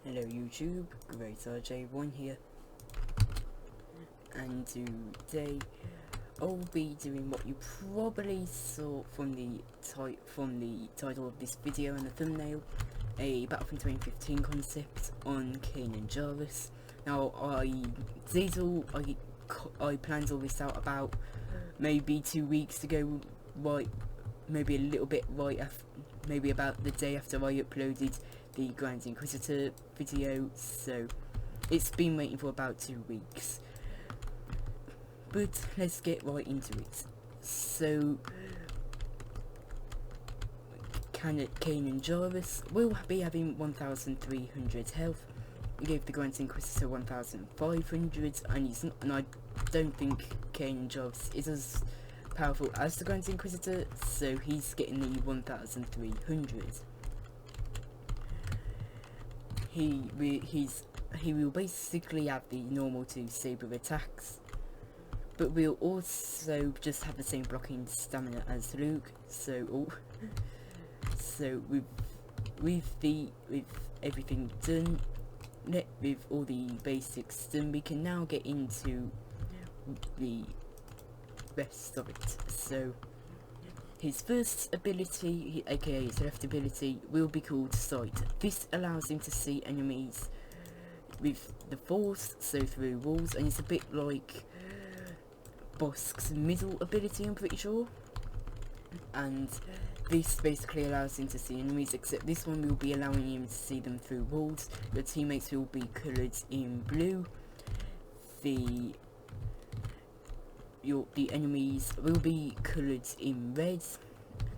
Hello YouTube, Great RJ1 here, and today I'll be doing what you probably saw from the title of this video and the thumbnail, a Battlefront 2015 concept on Kanan Jarrus. Now I planned all this out about maybe 2 weeks ago, right? Maybe a little bit right after, maybe about the day after I uploaded the Grand Inquisitor video, so it's been waiting for about 2 weeks. But let's get right into it. So Kanan Jarrus will be having 1,300 health. We gave the Grand Inquisitor 1,500, and I don't think Kanan Jarrus is as powerful as the Grand Inquisitor, so he's getting the 1,300. He will basically have the normal 2 saber attacks, but we'll also just have the same blocking stamina as Luke. So with everything done, with all the basics done, we can now get into the rest of it. So his first ability, aka his left ability, will be called Sight. This allows him to see enemies with the force, so through walls, and it's a bit like Bosk's middle ability, I'm pretty sure. And this basically allows him to see enemies, except this one will be allowing him to see them through walls. Your teammates will be coloured in blue. The enemies will be coloured in red,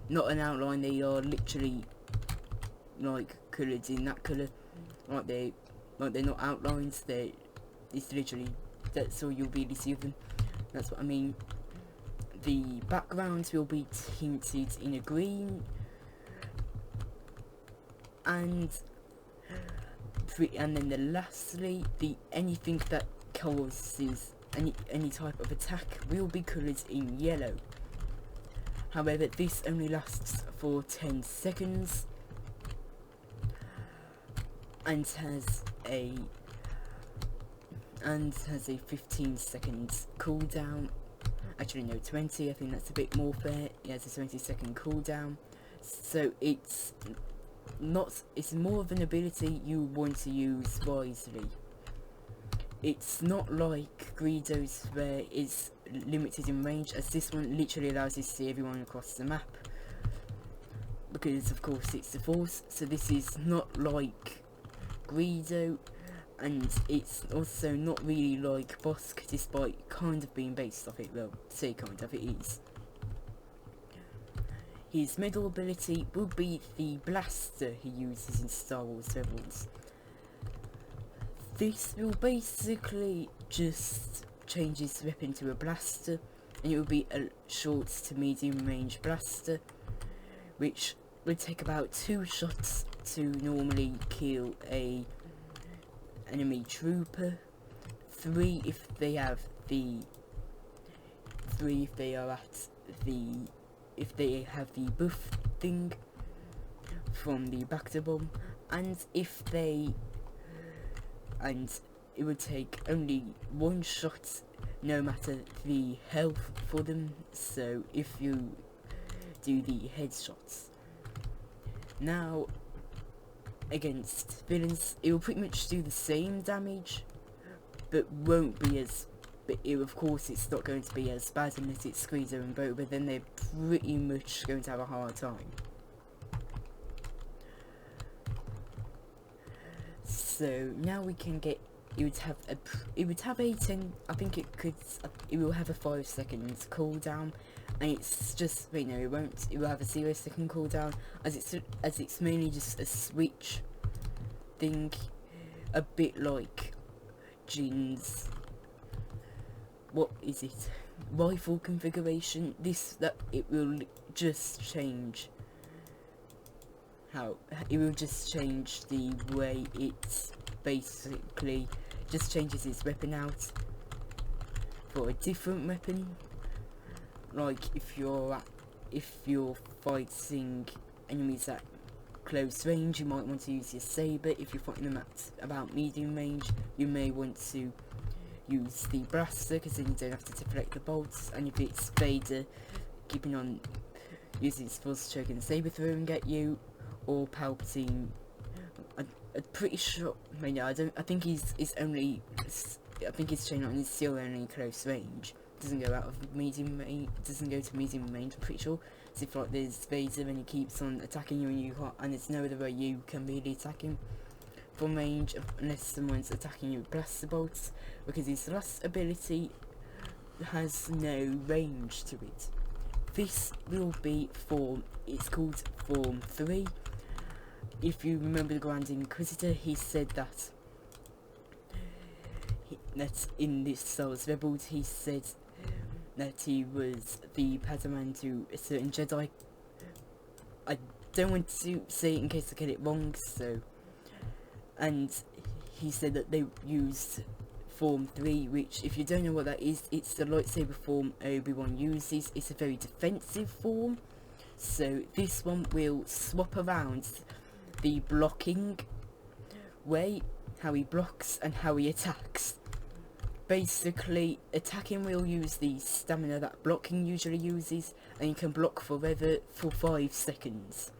not an outline. They are literally like coloured in that colour, like they're not outlines. It's literally, that's all you'll really see of them. That's what I mean. The backgrounds will be tinted in a green, and then lastly, anything that causes any type of attack will be coloured in yellow. However, this only lasts for 10 seconds and has a 15 seconds cooldown. Actually no, 20, I think that's a bit more fair. It has a 20-second cooldown, so it's more of an ability you want to use wisely. It's not like Greedo's where it's limited in range, as this one literally allows you to see everyone across the map, because of course it's the Force. So this is not like Greedo, and it's also not really like Bosk, despite kind of being based off it. Well, say kind of, it is. His middle ability will be the blaster he uses in Star Wars Rebels. This will basically just change his weapon to a blaster, and it will be a short to medium range blaster, which would take about 2 shots to normally kill a enemy trooper, 3 if they have the buff thing from the Bacta bomb, and it would take only 1 shot no matter the health for them, so if you do the headshots. Now against villains, it will pretty much do the same damage, but of course it's not going to be as bad unless it's Greedo and Boba, then they're pretty much going to have a hard time. So now we can get, it would have a 10, I think it will have a 5 seconds cooldown, and it's just, wait no, it won't, it will have a 0 second cooldown, as it's mainly just a switch thing, a bit like Jin's, what is it, rifle configuration. It will just change the way it basically just changes its weapon out for a different weapon. Like if you're fighting enemies at close range, you might want to use your saber. If you're fighting them at about medium range, you may want to use the blaster, because then you don't have to deflect the bolts. And if it's Vader keeping on using his force choke and saber throwing at you, or Palpatine, I'm pretty sure. I mean, I think he's only. I think his chain on is still only close range. Doesn't go out of medium range. Doesn't go to medium range. I'm pretty sure. So if like there's Vader and he keeps on attacking you and you can't, and there's no other way you can really attack him from range unless someone's attacking you with blaster bolts, because his last ability has no range to it. This will be form. It's called Form 3. If you remember the Grand Inquisitor, he said that in this Star Wars Rebels, he said that he was the Padawan to a certain Jedi. I don't want to say it in case I get it wrong, so. And he said that they used Form 3, which, if you don't know what that is, it's the lightsaber form Obi-Wan uses. It's a very defensive form, so this one will swap around the blocking way, how he blocks and how he attacks. Basically, attacking will use the stamina that blocking usually uses, and you can block forever for 5 seconds.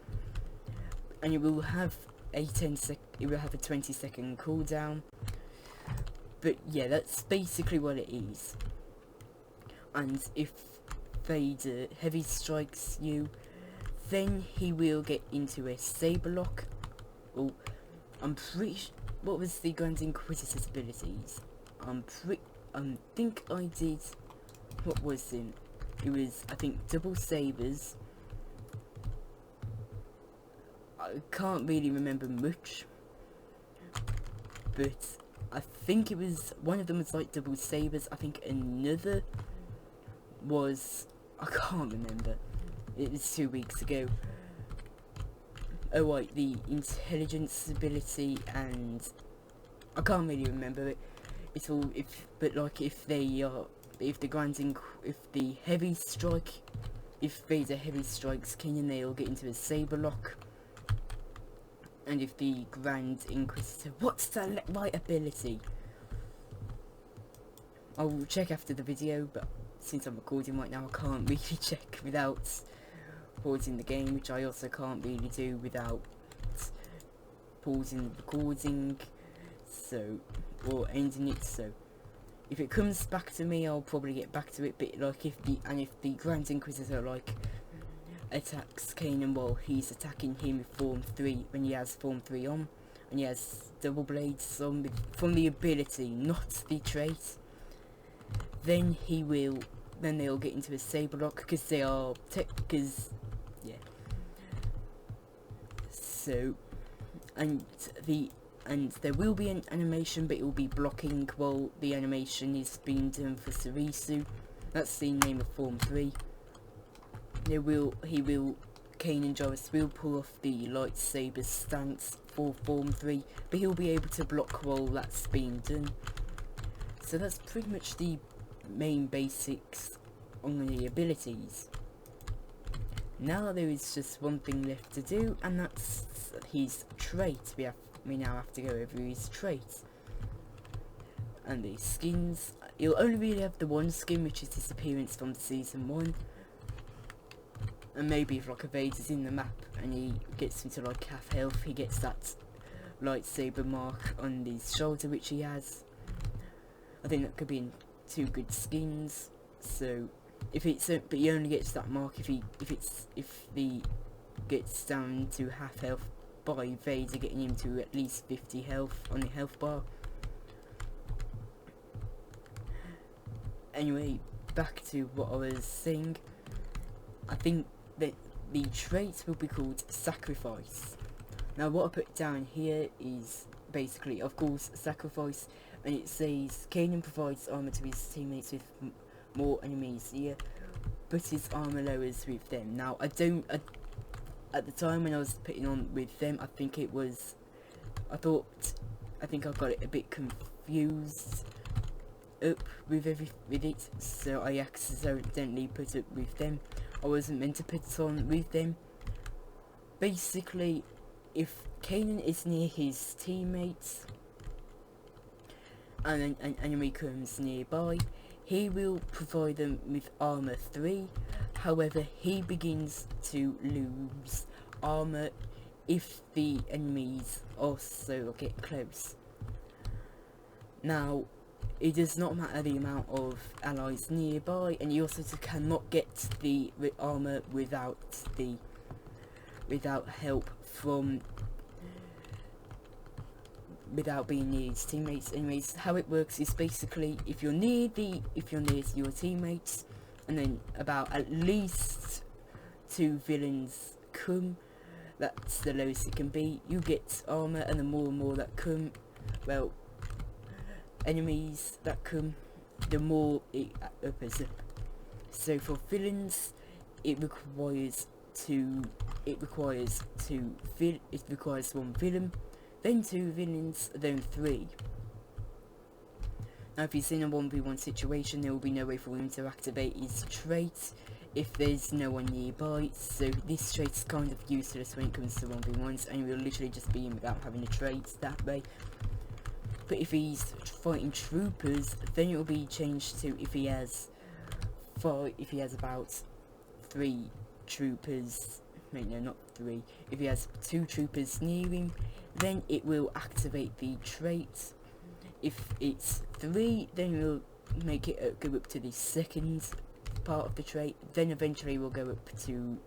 And you will have a 20-second cooldown. But yeah, that's basically what it is. And if Vader heavy strikes you, then he will get into a saber lock. Oh, I'm pretty what was the Grand Inquisitor's abilities? I think I did, what was it? It was, I think, double sabers. I can't really remember much, but I think it was, one of them was like double sabers. I think another was, I can't remember, it was 2 weeks ago. Oh right, the intelligence ability, and I can't really remember it. It's all but like if the heavy strike, if Vader heavy strikes Kanan, they'll get into a saber lock. And if the Grand Inquisitor, what's the right ability? I'll check after the video, but since I'm recording right now, I can't really check without pausing the game, which I also can't really do without pausing the recording, so, or ending it. So if it comes back to me, I'll probably get back to it. But like if the Grand Inquisitor like attacks Kanan while he's attacking him with Form 3, when he has Form 3 on, and he has double blades on from the ability, not the trait, then they'll get into a saber lock, because they are yeah. So, and there will be an animation, but it will be blocking while the animation is being done for Sarisu. That's the name of Form 3. Kanan Jarrus will pull off the lightsaber stance for Form 3, but he'll be able to block while that's being done. So that's pretty much the main basics on the abilities. Now there is just one thing left to do, and that's his trait. We now have to go over his traits. And the skins, you'll only really have the one skin, which is his appearance from Season 1. And maybe if like a Vader's in the map and he gets into like half health, he gets that lightsaber mark on his shoulder, which he has. I think that could be in 2 good skins. So if it's but he only gets that mark if he gets down to half health by Vader getting him to at least 50 health on the health bar. Anyway, back to what I was saying. I think that the trait will be called Sacrifice. Now what I put down here is basically, of course, Sacrifice, and it says Kanan provides armor to his teammates with more enemies here, but his armor lowers with them. Now at the time when I was putting on with them, I think I got it a bit confused up with it, so I accidentally put it with them. I wasn't meant to put it on with them. Basically, if Kanan is near his teammates and an enemy comes nearby, he will provide them with armor 3. However, he begins to lose armor if the enemies also get close. Now, it does not matter the amount of allies nearby, and you also cannot get the armor without help from, without being near his teammates. Anyways, how it works is basically if you're near your teammates, and then about at least 2 villains come, that's the lowest it can be, you get armor, and the more and more that come, well, enemies that come, the more it opens up. So for villains, it requires 1 villain, then 2 villains, then 3. Now if he's in a 1v1 situation, there will be no way for him to activate his trait if there's no one nearby, so this trait's kind of useless when it comes to 1v1s, and we'll literally just be in without having a trait that way. But if he's fighting troopers, then it will be changed to if he has about 3 troopers, wait no, not 3, if he has 2 troopers near him, then it will activate the trait. If it's 3, then we'll make it go up to the second part of the trait, then eventually we'll go up to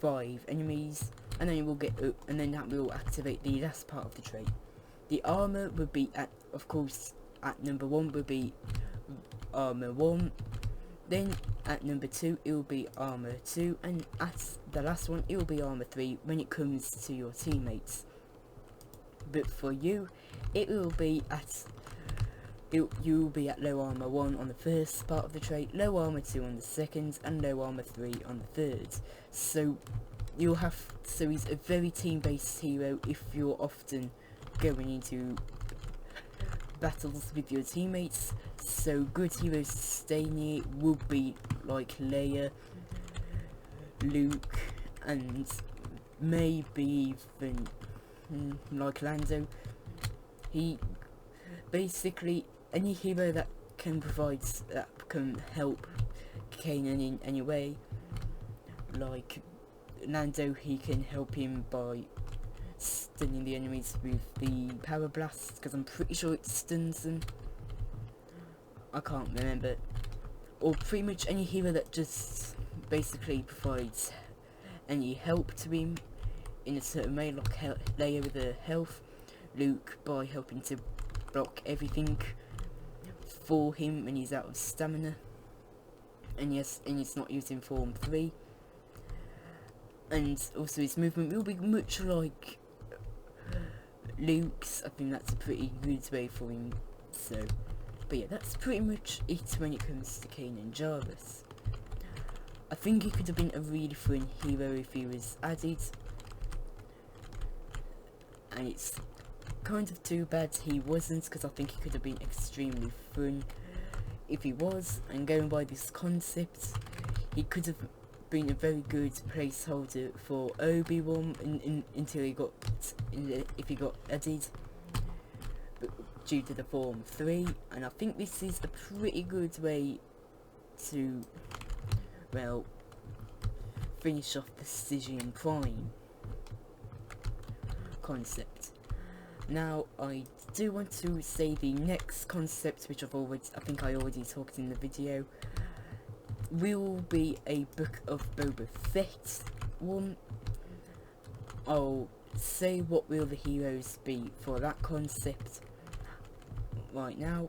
5 enemies, and then we'll get up, and then that will activate the last part of the trait. The armor would be of course at number 1 would be armor 1, then at number 2 it will be armor 2, and at the last one it will be armor 3 when it comes to your teammates. But for you, it will be you will be at low armor 1 on the first part of the trait, low armor 2 on the second, and low armor 3 on the third. So he's a very team-based hero if you're often going into battles with your teammates. So good heroes to stay near would be like Leia, Luke, and maybe even like Lando. He basically, any hero that can help Kanan in any way. Like Lando, he can help him by stunning the enemies with the power blast, because I'm pretty sure it stuns them. I can't remember. Or pretty much any hero that just basically provides any help to him in a certain way, like Leia with her health, Luke by helping to block everything for him when he's out of stamina, and he's not using form 3, and also his movement will be much like Luke's. I think that's a pretty good way for him. So, but yeah, that's pretty much it when it comes to Kanan Jarrus. I think he could have been a really fun hero if he was added, and it's kind of too bad he wasn't, because I think he could have been extremely fun if he was. And going by this concept, he could have been a very good placeholder for Obi-Wan until he got if he got added, but due to the form 3. And I think this is a pretty good way to, well, finish off the Stygeon Prime concept. Now I do want to say the next concept, which I think I already talked in the video, will be a Book of Boba Fett one. I'll say what will the heroes be for that concept right now,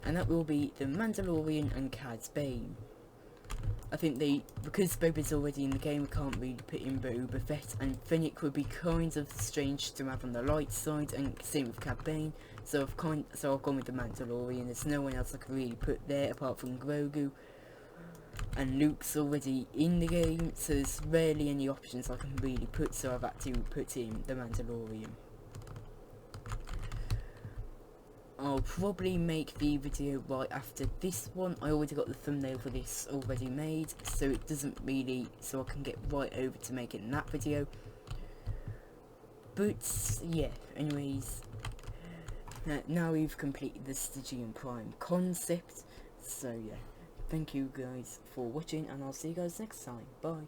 and that will be the Mandalorian and Cad Bane. I think because Boba's already in the game, we can't really put in Boba Fett, and Fennec would be kind of strange to have on the light side, and same with Cad Bane. So I've gone with the Mandalorian. There's no one else I could really put there apart from Grogu, and Luke's already in the game, so there's rarely any options I can really put, so I've had to put in the Mandalorian. I'll probably make the video right after this one. I already got the thumbnail for this already made, so it doesn't really, so I can get right over to making that video. But yeah, anyways, now we've completed the Stygeon Prime concept. So yeah, thank you guys for watching, and I'll see you guys next time. Bye.